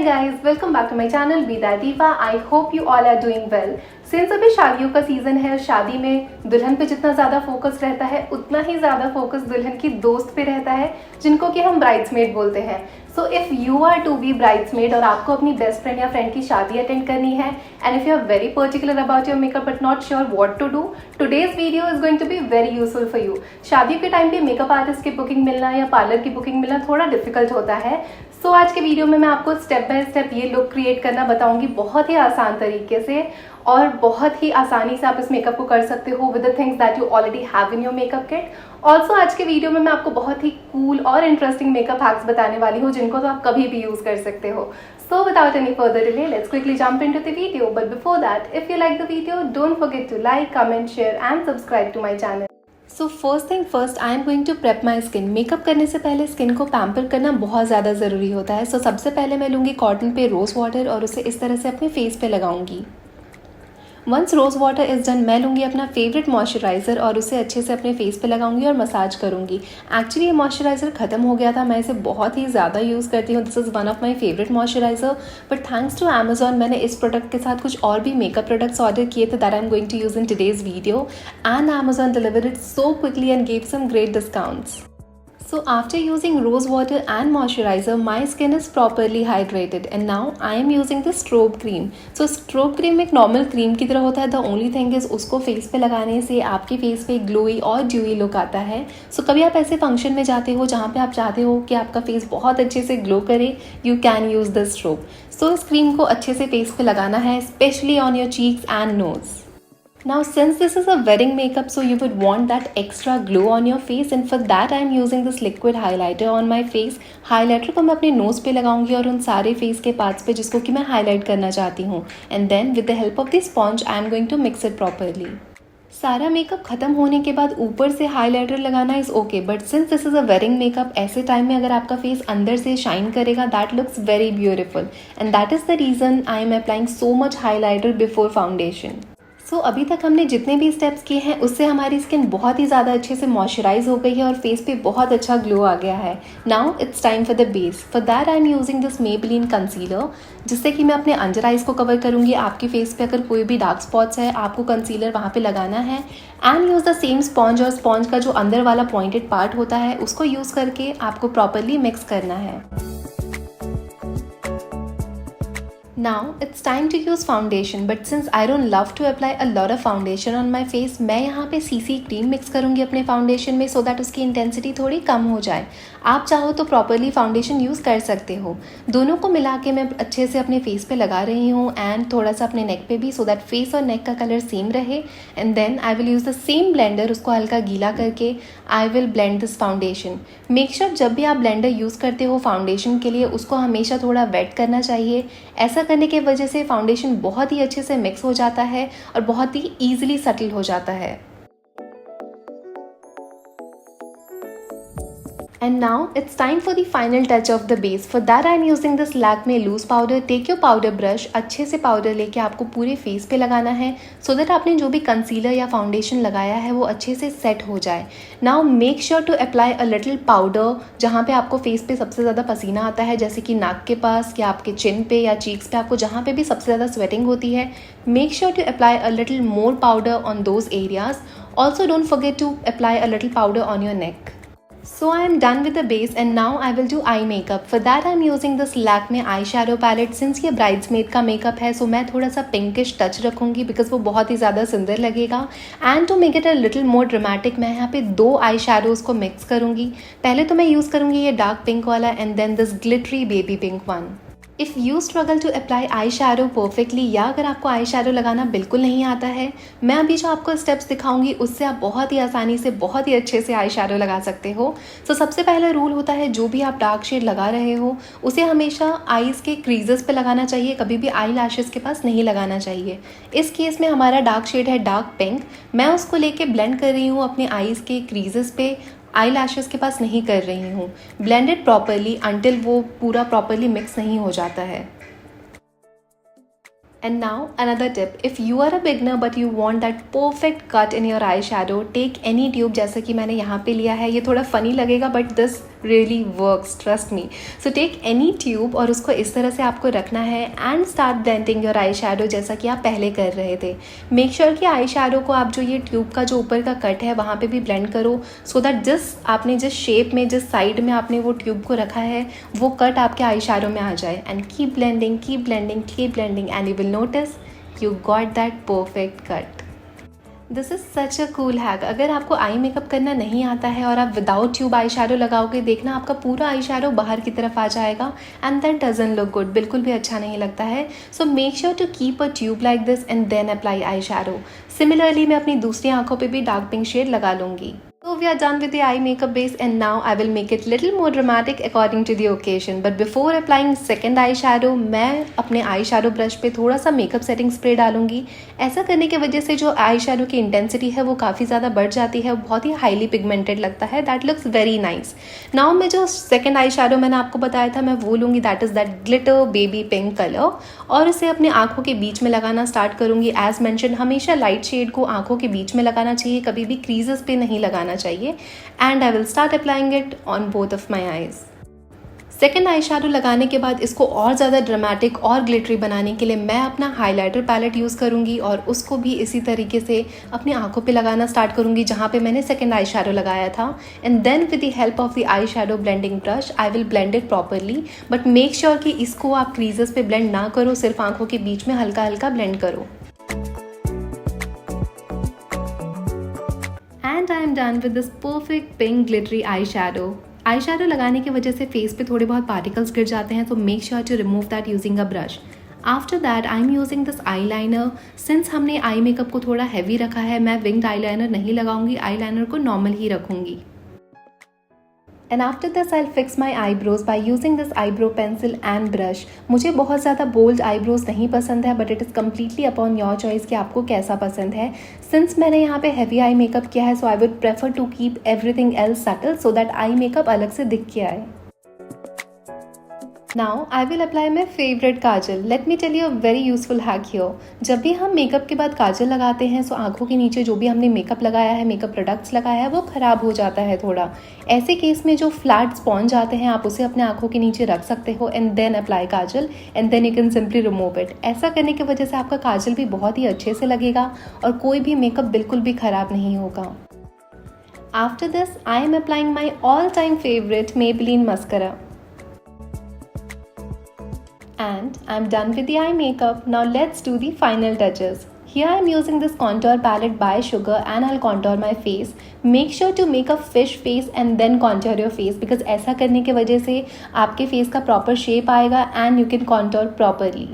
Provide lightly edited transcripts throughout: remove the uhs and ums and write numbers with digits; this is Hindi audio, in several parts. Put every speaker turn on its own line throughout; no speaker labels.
Hi guys, welcome back to my channel Be That Diva. I hope you all are doing well. Since अभी शादियों का सीजन है, शादी में दुल्हन पे जितना ज़्यादा फोकस रहता है उतना ही ज़्यादा फोकस दुल्हन की दोस्त पे रहता है, जिनको कि हम ब्राइड्समेड बोलते हैं. So if you are to be bridesmaid और आपको अपनी बेस्ट फ्रेंड या फ्रेंड की शादी अटेंड करनी है and if you are very particular about your makeup but not sure what to do, today's video is going to be very useful for you. शादियों के टाइम पे मेकअप आर्टिस्ट की बुकिंग मिलना या पार्लर की बुकिंग मिलना थोड़ा डिफिकल्ट होता है. सो आज के वीडियो में मैं आपको स्टेप बाय स्टेप ये लुक क्रिएट करना बताऊंगी बहुत ही आसान तरीके से, और बहुत ही आसानी से आप इस मेकअप को कर सकते हो with the things that you already have in your makeup kit. Also आज के वीडियो में मैं आपको बहुत ही कूल और इंटरेस्टिंग मेकअप हैक्स बताने वाली हूँ जिनको तो आप कभी भी यूज कर सकते हो. So without any further delay, let's quickly jump into the video. But before that, if you like the video, don't forget to like, comment, share and subscribe to my channel. So first thing first, I am going to prep my skin. Makeup करने से पहले स्किन को पैम्पर करना बहुत ज़्यादा ज़रूरी होता है. सो सबसे पहले मैं लूँगी कॉटन पे रोज़ वाटर और उसे इस तरह से अपने फेस पे लगाऊंगी. Once rose water is done, मैं लूँगी अपना फेवरेट मॉइस्चराइज़र और उसे अच्छे से अपने फेस पे लगाऊंगी और मसाज करूँगी. एक्चुअली ये मॉइस्चराइज़र ख़त्म हो गया था, मैं इसे बहुत ही ज़्यादा यूज़ करती हूँ. This is one of my favourite moisturiser, but thanks to Amazon मैंने इस प्रोडक्ट के साथ कुछ और भी मेकअप प्रोडक्ट्स ऑर्डर किए थे that I am going to use in today's video, and Amazon delivered it so quickly and gave some great discounts. So after using rose water and moisturizer, my skin is properly hydrated and now I am using the strobe cream. So strobe cream एक normal cream की तरह होता है. The only thing is उसको फेस पे लगाने से आपके फेस पे ग्लोई और ड्यूई लुक आता है. So कभी आप ऐसे फंक्शन में जाते हो जहाँ पे आप चाहते हो कि आपका फेस बहुत अच्छे से ग्लो करे, you can use the strobe. So इस क्रीम को अच्छे से फेस पे लगाना है, especially on your cheeks and nose. Now since this is a wedding makeup, so you would want that extra glow on your face, and for that I am using this liquid highlighter on my face. Highlighter को मैं अपने नोज़ पे लगाऊंगी और उन सारे फेस के पार्ट्स पे जिसको कि मैं हाईलाइट करना चाहती हूँ, and then with the help of the sponge I am going to mix it properly. सारा मेकअप खत्म होने के बाद ऊपर से हाइलाइटर लगाना is okay, but since this is a wedding makeup, ऐसे टाइम में अगर आपका फेस अंदर से शाइन करेगा that looks very beautiful, and that is the reason I am applying so much highlighter before foundation. So अभी तक हमने जितने भी स्टेप्स किए हैं उससे हमारी स्किन बहुत ही ज़्यादा अच्छे से मॉइस्चराइज हो गई है और फेस पे बहुत अच्छा ग्लो आ गया है. Now it's time for the base. For that I am using this Maybelline concealer, जिससे कि मैं अपने अंडर आइज़ को कवर करूँगी. आपके फेस पे अगर कोई भी डार्क स्पॉट्स है आपको कंसीलर वहाँ पे लगाना है, and use the same sponge, और स्पॉन्ज का जो अंदर वाला पॉइंटेड पार्ट होता है उसको यूज़ करके आपको प्रॉपरली मिक्स करना है. Now it's time to use foundation, but since I don't love to apply a lot of foundation on my face, मैं यहाँ पे CC क्रीम मिक्स करूँगी अपने फाउंडेशन में सो दैट उसकी इंटेंसिटी थोड़ी कम हो जाए. आप चाहो तो प्रॉपरली फाउंडेशन यूज़ कर सकते हो. दोनों को मिला के मैं अच्छे से अपने फेस पे लगा रही हूँ एंड थोड़ा सा अपने नेक पे भी, सो दैट फेस और नेक का कलर सेम रहे. And then I will use the same blender, उसको हल्का गीला करके I will blend this foundation. Make sure जब भी आप ब्लेंडर यूज़ करते हो फाउंडेशन के लिए उसको हमेशा थोड़ा वेट करना चाहिए. ऐसा करने की वजह से फाउंडेशन बहुत ही अच्छे से मिक्स हो जाता है और बहुत ही ईजिली सटल हो जाता है. And now it's time for the final touch of the base. For that I am using this Lakme loose powder. Take your powder brush, अच्छे से पाउडर लेके आपको पूरे फेस पे लगाना है so that आपने जो भी कंसीलर या फाउंडेशन लगाया है वो अच्छे से सेट हो जाए. Now make sure to apply a little powder जहाँ पे आपको फेस पे सबसे ज़्यादा पसीना आता है, जैसे कि नाक के पास या आपके चिन पे या चीक्स पे, आपको जहाँ पे भी सबसे ज़्यादा स्वेटिंग होती है. Make sure to apply a little more powder on those areas. Also don't forget to apply a little powder on your neck. So I am done with the base and now I will do eye makeup. For that I am using this Lakme eyeshadow palette. Since ये bridesmaid का makeup है, so मैं थोड़ा सा pinkish touch रखूँगी because वो बहुत ही ज़्यादा सुंदर लगेगा. And to make it a little more dramatic, मैं यहाँ पे 2 आई shadows को mix करूँगी. पहले तो मैं यूज़ करूँगी ये dark pink वाला and then this glittery baby pink one. If you struggle to apply eye shadow perfectly, या अगर आपको आई शैडो लगाना बिल्कुल नहीं आता है, मैं अभी जो आपको स्टेप्स दिखाऊंगी उससे आप बहुत ही आसानी से बहुत ही अच्छे से आई शैडो लगा सकते हो. सो सबसे पहला रूल होता है जो भी आप डार्क शेड लगा रहे हो उसे हमेशा आईज़ के क्रीजेस पे लगाना चाहिए, कभी भी आई लैशेज़ के पास नहीं लगाना चाहिए. इस केस में हमारा डार्क शेड है डार्क पिंक, मैं उसको लेके ब्लेंड कर रही हूँ अपने आईज़ के क्रीजेस पे, आई लैशेज़ के पास नहीं कर रही हूँ. ब्लेंडेड प्रॉपरली अंटिल वो पूरा प्रॉपरली मिक्स नहीं हो जाता है. And now another tip, if you are a beginner but you want that perfect cut in your eyeshadow, take any tube जैसा कि मैंने यहाँ पे लिया है. ये थोड़ा funny लगेगा but this really works, trust me. So take any tube और उसको इस तरह से आपको रखना है and start blending your eye shadow जैसा कि आप पहले कर रहे थे। मेक श्योर कि आई शैडो को आप जो ये ट्यूब का जो ऊपर का कट है वहाँ पे भी ब्लेंड करो, सो दैट आपने जिस शेप में, जिस साइड में आपने वो ट्यूब को रखा है वो कट आपके आई शैडो में आ जाए। And keep blending, keep blending, keep blending and you will notice you got that perfect cut. This is such a cool hack. अगर आपको आई मेकअप करना नहीं आता है और आप विदाउट ट्यूब आई शैडो लगाओगे, देखना आपका पूरा आई शैडो बाहर की तरफ आ जाएगा and that doesn't look good, बिल्कुल भी अच्छा नहीं लगता है। So make sure to keep a tube like this and then apply eye shadow. Similarly मैं अपनी दूसरी आंखों पे भी डार्क पिंक शेड लगा लूँगी। So we are done with the eye makeup base and now I will make it little more dramatic according to the occasion. But before applying second eye shadow, मैं अपने आई शैडो ब्रश पे थोड़ा सा मेकअप सेटिंग स्प्रे डालूंगी। ऐसा करने की वजह से जो आई शैडो की इंटेंसिटी है वो काफ़ी ज़्यादा बढ़ जाती है, बहुत ही हाईली पिगमेंटेड लगता है। That looks very nice. Now मैं जो सेकेंड आई शैडो मैंने आपको बताया था मैं वो लूँगी, that is that glitter baby pink colour, और इसे अपने आँखों के बीच में लगाना स्टार्ट करूँगी। एज मैंशन हमेशा लाइट शेड को आँखों के बीच में लगाना चाहिए, कभी भी क्रीजेस पे नहीं लगाना चाहिए। And I will start applying it on both of my eyes. Second eye shadow लगाने के बाद इसको और ज़्यादा ड्रामेटिक और ग्लिटरी बनाने के लिए मैं अपना हाइलाइटर पैलेट यूज़ करूँगी और उसको भी इसी तरीके से अपनी आंखों पे लगाना स्टार्ट करूँगी जहाँ पे मैंने सेकेंड आई शैडो लगाया था। And then with the help of the eye shadow blending brush I will blend it properly, but make sure कि इसको आप क्रीजेस पे ब्लेंड ना करो, सिर्फ आंखों के बीच में हल्का हल्का ब्लेंड करो। And I am done with this perfect pink glittery eyeshadow. Eye shadow लगाने की वजह से फेस पे थोड़े बहुत पार्टिकल्स गिर जाते हैं, तो make sure to remove that using a brush. After that I am using this eyeliner. Since हमने आई मेकअप को थोड़ा हैवी रखा है, मैं विंग्ड आई लाइनर नहीं लगाऊंगी, आई लाइनर को नॉर्मल ही रखूंगी। And after this I fix my eyebrows by using this eyebrow pencil and brush. मुझे बहुत ज़्यादा बोल्ड आईब्रोज नहीं पसंद है, but it is completely upon your choice कि आपको कैसा पसंद है। सिंस मैंने यहाँ पे हैवी आई मेकअप किया है, so I would prefer to keep everything else subtle so that eye makeup अलग से दिख के आए। Now I will apply my favorite Kajal. Let me tell you a very useful hack here। जब भी हम मेकअप के बाद काजल लगाते हैं तो आंखों के नीचे जो भी हमने मेकअप लगाया है, मेकअप प्रोडक्ट्स लगाया है, वो ख़राब हो जाता है थोड़ा। ऐसे केस में जो फ्लैट स्पॉन्ज आते हैं आप उसे अपने आंखों के नीचे रख सकते हो and then apply kajal and then you can simply remove it. ऐसा करने की वजह से आपका काजल भी बहुत ही अच्छे से लगेगा और कोई भी मेकअप बिल्कुल भी ख़राब नहीं होगा। After this I am applying my all time favourite Maybelline mascara। And I'm done with the eye makeup. Now let's do the final touches. Here I'm using this contour palette by Sugar and I'll contour my face. Make sure to make a fish face and then contour your face because ऐसा करने की वजह से आपके face का proper shape आएगा and you can contour properly.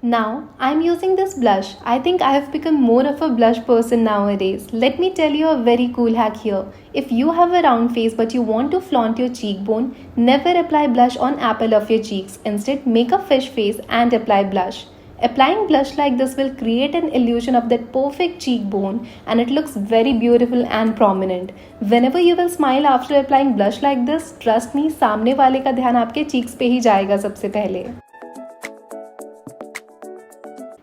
Now I'm using this blush. I think I have become more of a blush person nowadays. Let me tell you a very cool hack here. If you have a round face but you want to flaunt your cheekbone, never apply blush on apple of your cheeks. Instead, make a fish face and apply blush. Applying blush like this will create an illusion of that perfect cheekbone and it looks very beautiful and prominent. Whenever you will smile after applying blush like this, trust me, सामने वाले का ध्यान आपके cheeks पे ही जाएगा सबसे पहले।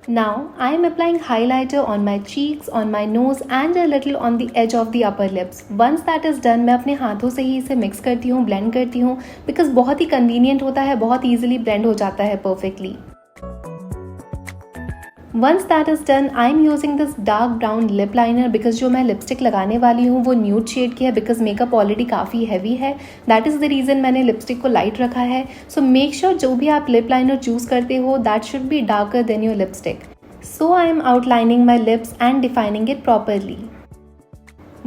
Now I am applying highlighter on my cheeks, on my nose and a little on the edge of the upper lips. Once that is done, मैं अपने हाथों से ही इसे मिक्स करती हूँ, ब्लेंड करती हूँ because बहुत ही कन्वीनियंट होता है, बहुत ईजिली ब्लेंड हो जाता है perfectly. Once that is done, I am using this dark brown lip liner because जो मैं लिपस्टिक लगाने वाली हूँ वो न्यूड शेड की है because मेकअप ऑलरेडी काफ़ी हैवी है। That is the reason मैंने लिपस्टिक को लाइट रखा है। So make sure जो भी आप लिप लाइनर चूज़ करते हो that should be darker than your lipstick. So I am outlining my lips and defining it properly.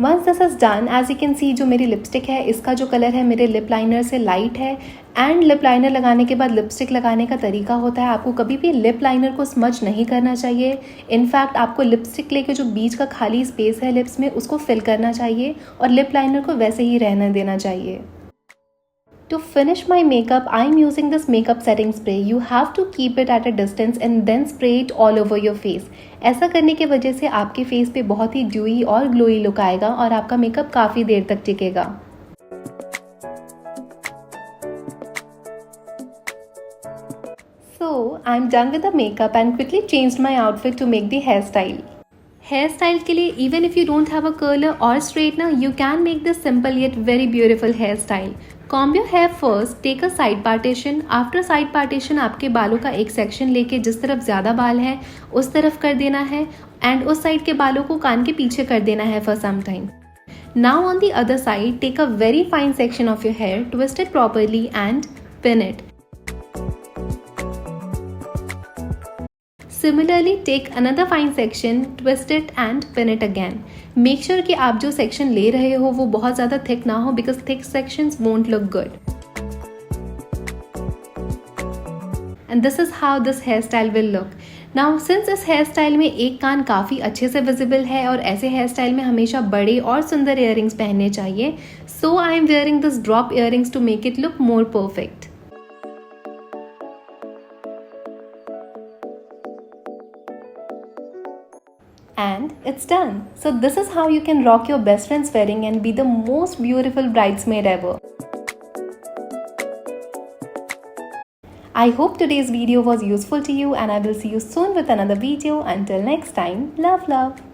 Once this is done, as you can see जो मेरी लिपस्टिक है इसका जो कलर है मेरे लिप लाइनर से लाइट है एंड लिप लाइनर लगाने के बाद लिपस्टिक लगाने का तरीका होता है आपको कभी भी लिप लाइनर को स्मज नहीं करना चाहिए। इनफैक्ट आपको लिपस्टिक लेके जो बीच का खाली स्पेस है लिप्स में उसको फिल करना चाहिए और लिप लाइनर को वैसे ही रहने देना चाहिए। To finish my makeup, I am using this makeup setting spray. You have to keep it at a distance and then spray it all over your face. ऐसा करने की वजह से आपके फेस पे बहुत ही ड्यूई और ग्लोई लुक आएगा और आपका मेकअप काफ़ी देर तक टिकेगा। So, I'm done with the makeup and quickly changed my outfit to make the hairstyle. Hair style के लिए even if you don't have a curler और straightener, you can make this simple yet very beautiful hair style. Comb your hair first, take a side partition. After side partition आपके बालों का एक सेक्शन लेके जिस तरफ ज़्यादा बाल है उस तरफ कर देना है एंड उस साइड के बालों को कान के पीछे कर देना है for some time. Now on the other side, take a very fine section of your hair, twist it properly and pin it. Similarly, take another fine section, twist it and pin it again. Make sure कि आप जो section ले रहे हो वो बहुत ज़्यादा thick ना हो because thick sections won't look good. And this is how this hairstyle will look. Now since इस हेयर स्टाइल में एक कान काफ़ी अच्छे से विजिबल है और ऐसे हेयर स्टाइल में हमेशा बड़े और सुंदर इयररिंग्स पहनने चाहिए, so I am wearing this drop earrings to make it look more perfect. And it's done. So this is how you can rock your best friend's wedding and be the most beautiful bridesmaid ever. I hope today's video was useful to you and I will see you soon with another video. Until next time, love.